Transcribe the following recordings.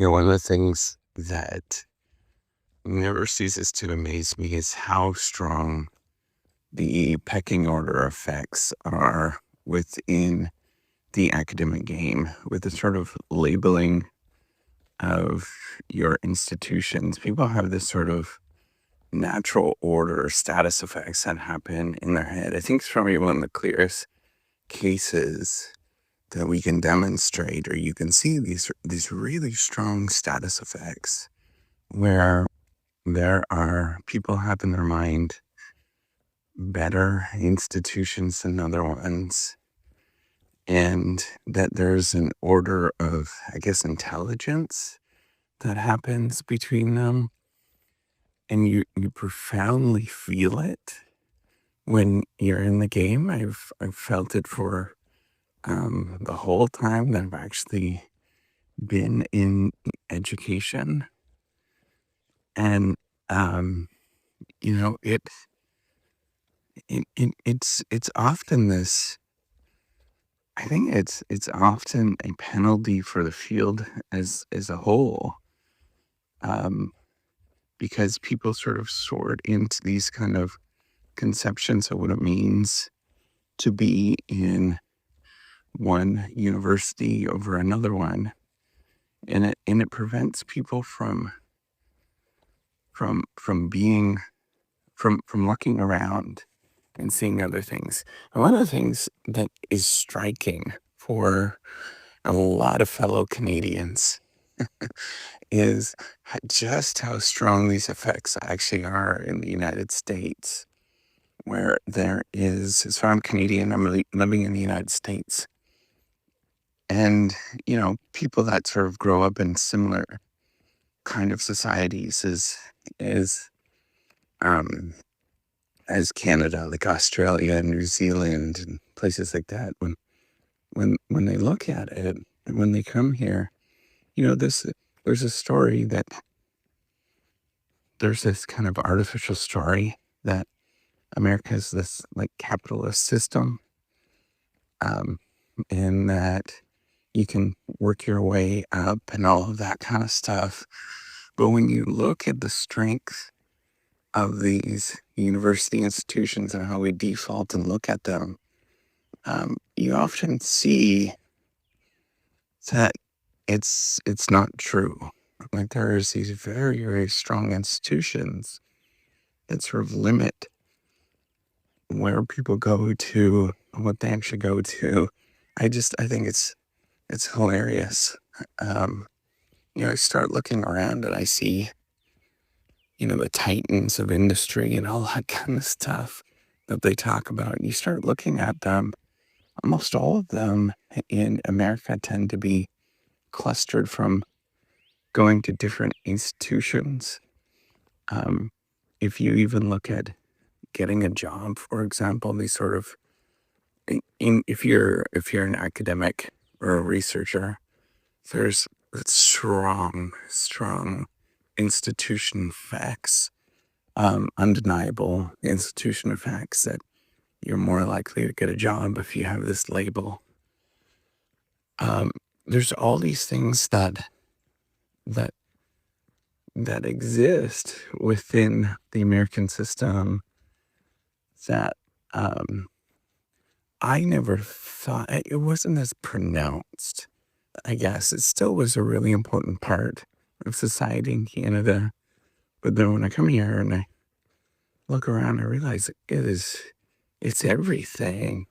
One of the things that never ceases to amaze me is how strong the pecking order effects are within the academic game, with the sort of labeling of your institutions. People have this sort of natural order status effects that happen in their head. I think it's probably one of the clearest cases that we can demonstrate, or you can see these really strong status effects where there are people have in their mind better institutions than other ones, and that there's an order of, I guess, intelligence that happens between them, and you profoundly feel it when you're in the game. I've felt it for the whole time that I've actually been in education, and you know it, it's often this. I think it's often a penalty for the field as a whole, um, because people sort of sort into these kind of conceptions of what it means to be in one university over another one, and it prevents people from being from looking around and seeing other things. And one of the things that is striking for a lot of fellow Canadians is just how strong these effects actually are in the United States, where there is, so I'm Canadian, I'm living in the United States. And, people that sort of grow up in similar kind of societies um, as Canada, like Australia and New Zealand and places like that, when they look at it and when they come here, this there's a story that there's this kind of artificial story that America is this like capitalist system, um, and that you can work your way up and all of that kind of stuff. But when you look at the strength of these university institutions and how we default and look at them, you often see that it's not true. Like there's these very, very strong institutions that sort of limit where people go to, what they actually go to. I think it's hilarious. Um, I start looking around and I see, the titans of industry and all that kind of stuff that they talk about. And you start looking at them, almost all of them in America tend to be clustered from going to different institutions. If you even look at getting a job, for example, these sort of, if you're an academic or a researcher, there's strong institution effects, undeniable institution effects that you're more likely to get a job if you have this label. There's all these things that exist within the American system that I never thought it wasn't as pronounced. I guess it still was a really important part of society in Canada. But then when I come here and I look around, I realize it's everything.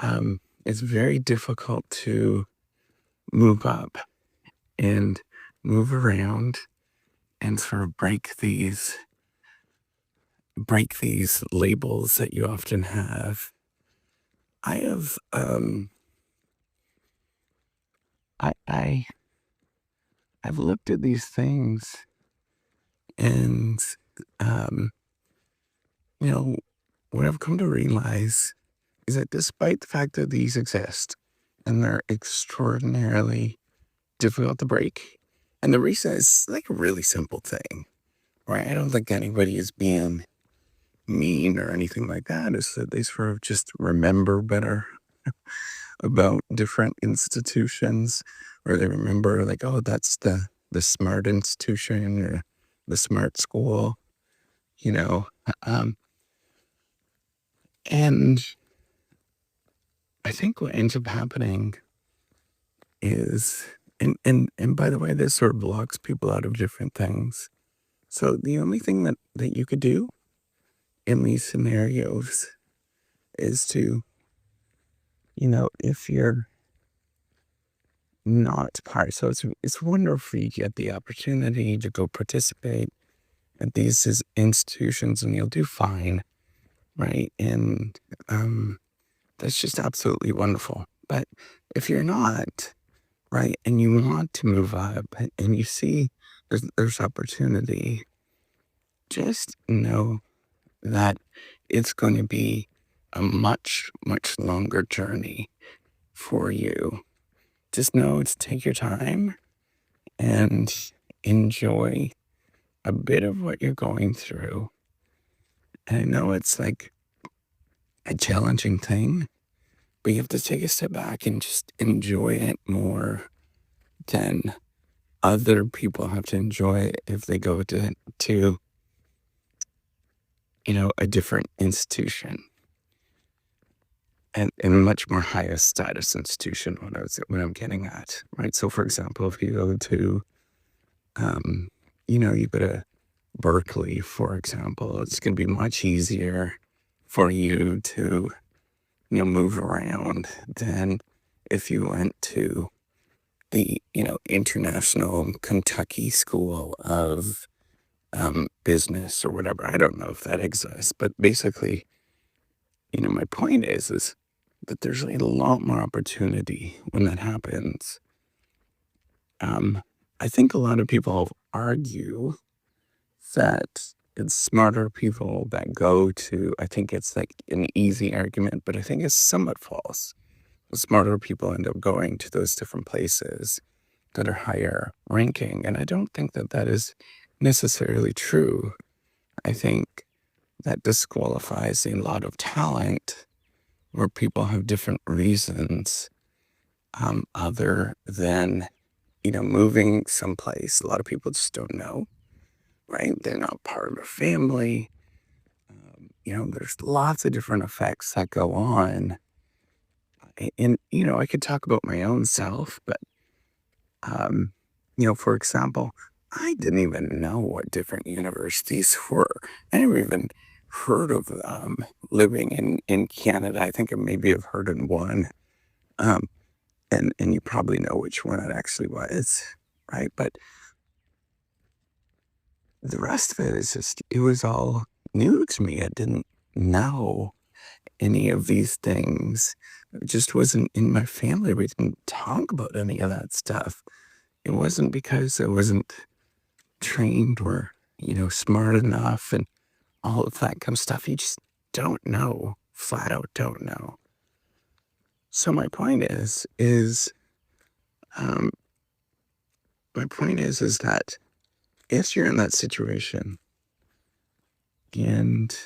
It's very difficult to move up and move around and sort of break these labels that you often have. I have I I've looked at these things and you know what I've come to realize is that despite the fact that these exist and they're extraordinarily difficult to break, and the reason is like a really simple thing, right? I don't think anybody is being mean or anything like that. Is that they sort of just remember better about different institutions, or they remember like, oh, that's the smart institution or the smart school, you know. Um, and I think what ends up happening is, and by the way, this sort of blocks people out of different things. So the only thing that you could do in these scenarios is to, if you're not part, so it's wonderful you get the opportunity to go participate at these institutions and you'll do fine, right? And that's just absolutely wonderful. But if you're not, right, and you want to move up and you see there's opportunity, just know that it's going to be a much, much longer journey for you. Just know to take your time and enjoy a bit of what you're going through. And I know it's like a challenging thing, but you have to take a step back and just enjoy it more than other people have to enjoy it if they go to a different institution and a much more higher status institution. What I'm getting at, right? So, for example, if you go to, you go to Berkeley, for example, it's going to be much easier for you to, move around than if you went to the, International Kentucky School of Business or whatever. I don't know if that exists, but basically, my point is that there's a lot more opportunity when that happens. I think a lot of people argue that it's smarter people that go to, I think it's like an easy argument, but I think it's somewhat false. The smarter people end up going to those different places that are higher ranking. And I don't think that that is necessarily true. I think that disqualifies a lot of talent where people have different reasons other than, moving someplace. A lot of people just don't know, right? They're not part of a family. There's lots of different effects that go on. And, I could talk about my own self, but, for example, I didn't even know what different universities were. I never even heard of living in Canada. I think I maybe have heard of one. Um, and you probably know which one it actually was, right? But the rest of it is just, it was all new to me. I didn't know any of these things. It just wasn't in my family. We didn't talk about any of that stuff. It wasn't because I wasn't trained or, smart enough and all of that kind of stuff. You just don't know, flat out don't know. So um, my point is that if you're in that situation and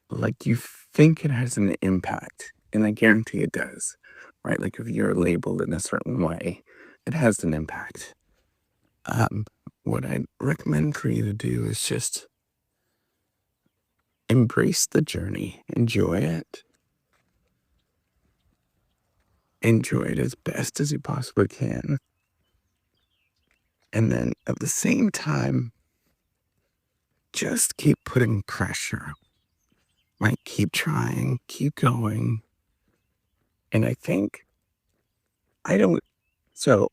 like you think it has an impact, and I guarantee it does, right? Like if you're labeled in a certain way, it has an impact. What I recommend for you to do is just embrace the journey, enjoy it as best as you possibly can. And then at the same time, just keep putting pressure, right? Keep trying, keep going. And I don't, so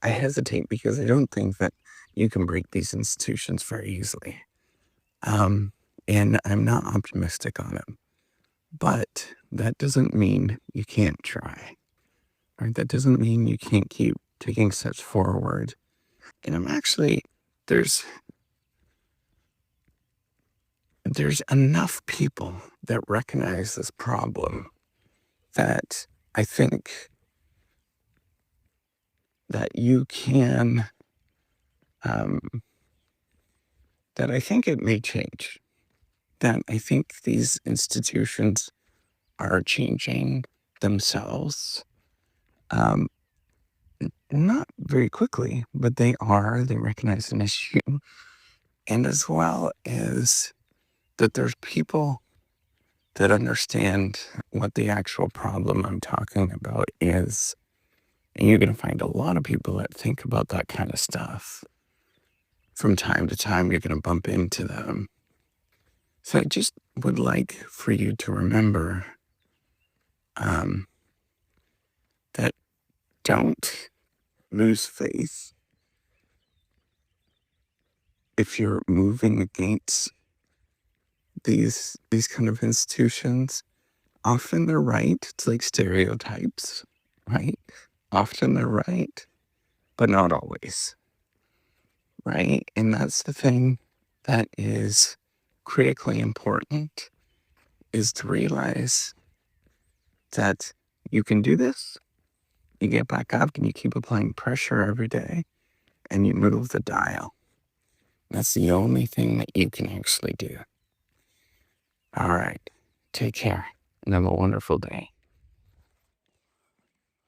I hesitate because I don't think that you can break these institutions very easily. And I'm not optimistic on it. But that doesn't mean you can't try, right? That doesn't mean you can't keep taking steps forward. And there's enough people that recognize this problem that I think that you can, um, that I think it may change. That I think these institutions are changing themselves. Um, not very quickly, but they recognize an issue. And as well as that there's people that understand what the actual problem I'm talking about is. And you're going to find a lot of people that think about that kind of stuff. From time to time, you're going to bump into them. So I just would like for you to remember that don't lose faith if you're moving against these kind of institutions. Often they're right. It's like stereotypes, right? Often they're right, but not always, right? And that's the thing that is critically important, is to realize that you can do this, you get back up and you keep applying pressure every day and you move the dial. That's the only thing that you can actually do. All right. Take care and have a wonderful day.